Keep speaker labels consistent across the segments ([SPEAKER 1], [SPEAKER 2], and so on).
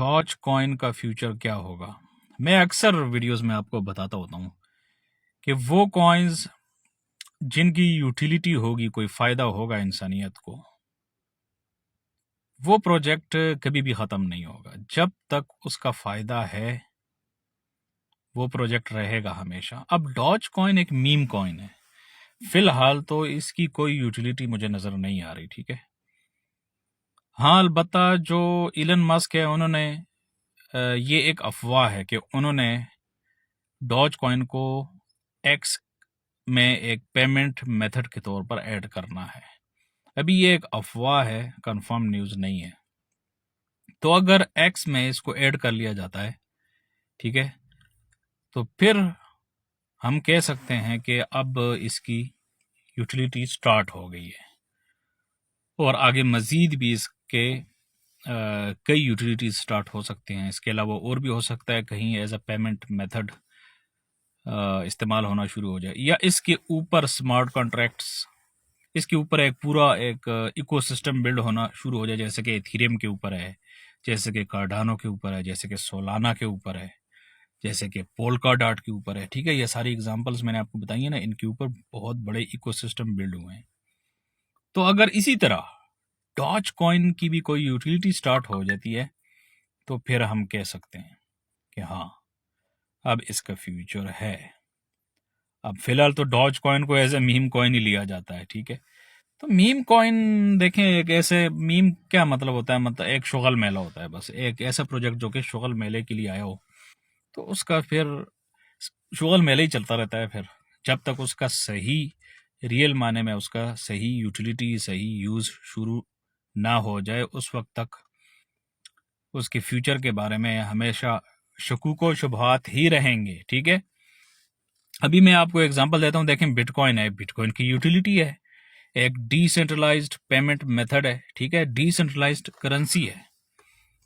[SPEAKER 1] Doge coin का future क्या होगा। मैं अक्सर वीडियोस में आपको बताता होता हूँ कि वो कॉइन्स जिनकी यूटिलिटी होगी, कोई फायदा होगा इंसानियत को, वो प्रोजेक्ट कभी भी खत्म नहीं होगा। जब तक उसका फायदा है वो प्रोजेक्ट रहेगा हमेशा। अब डॉज कॉइन एक मीम कॉइन है, फिलहाल तो इसकी कोई यूटिलिटी मुझे नजर नहीं आ रही। ठीक है, हाँ, अलबत्ता जो इलन मस्क है उन्होंने ये एक अफवाह है कि उन्होंने डॉज कॉइन को एक्स में एक पेमेंट मेथड के तौर पर ऐड करना है। अभी ये एक अफवाह है, कंफर्म न्यूज़ नहीं है। तो अगर एक्स में इसको ऐड कर लिया जाता है, ठीक है, तो फिर हम कह सकते हैं कि अब इसकी यूटिलिटी स्टार्ट हो गई है और आगे मज़ीद भी इसके कई यूटिलिटीज स्टार्ट हो सकती हैं। इसके अलावा और भी हो सकता है कहीं एज अ पेमेंट मेथड इस्तेमाल होना शुरू हो जाए, या इसके ऊपर स्मार्ट कॉन्ट्रैक्ट्स, इसके ऊपर एक पूरा एक इकोसिस्टम बिल्ड होना शुरू हो जाए, जैसे कि इथेरियम के ऊपर है, जैसे कि कार्डानो के ऊपर है, जैसे कि सोलाना के ऊपर है, जैसे कि पोलकाडॉट के ऊपर है। ठीक है, ये सारी एग्जांपल्स मैंने आपको बताई है ना, इनके ऊपर बहुत बड़े इकोसिस्टम बिल्ड हुए हैं। तो अगर इसी तरह डॉज कॉइन की भी कोई यूटिलिटी स्टार्ट हो जाती है तो फिर हम कह सकते हैं कि हाँ, अब इसका फ्यूचर है। अब फिलहाल तो डॉज कॉइन को एज ए मीम कॉइन ही लिया जाता है। ठीक है, तो मीम कॉइन देखें, एक ऐसे मीम क्या मतलब होता है, मतलब एक शुगल मेला होता है, बस एक ऐसा प्रोजेक्ट जो कि शुगल मेले के लिए आया हो, तो उसका फिर शुगल मेला ही चलता रहता है। फिर जब तक उसका सही रियल माने में उसका सही यूटिलिटी, सही यूज शुरू ना हो जाए, उस वक्त तक उसके फ्यूचर के बारे में हमेशा शकूको शुबहात ही रहेंगे। ठीक है, अभी मैं आपको एग्जांपल देता हूं। देखें, बिटकॉइन है, बिटकॉइन की यूटिलिटी है, एक डिसेंट्रलाइज्ड पेमेंट मेथड है। ठीक है, डिसेंट्रलाइज्ड करेंसी है।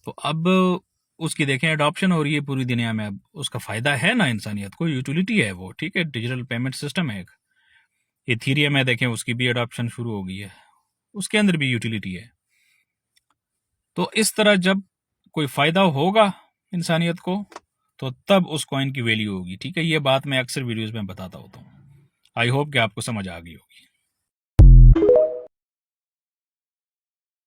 [SPEAKER 1] तो अब उसकी देखें अडॉप्शन हो रही है पूरी दुनिया में। अब उसका फायदा है ना इंसानियत को, यूटिलिटी है वो। ठीक है, डिजिटल पेमेंट सिस्टम है एक। इथीरियम है, देखें उसकी भी अडॉप्शन शुरू हो गई है, उसके अंदर भी यूटिलिटी है। तो इस तरह जब कोई फायदा होगा इंसानियत को तो तब उस कॉइन की वैल्यू होगी। ठीक है, ये बात मैं अक्सर वीडियोस में बताता होता हूँ। आई होप कि आपको समझ आ गई होगी।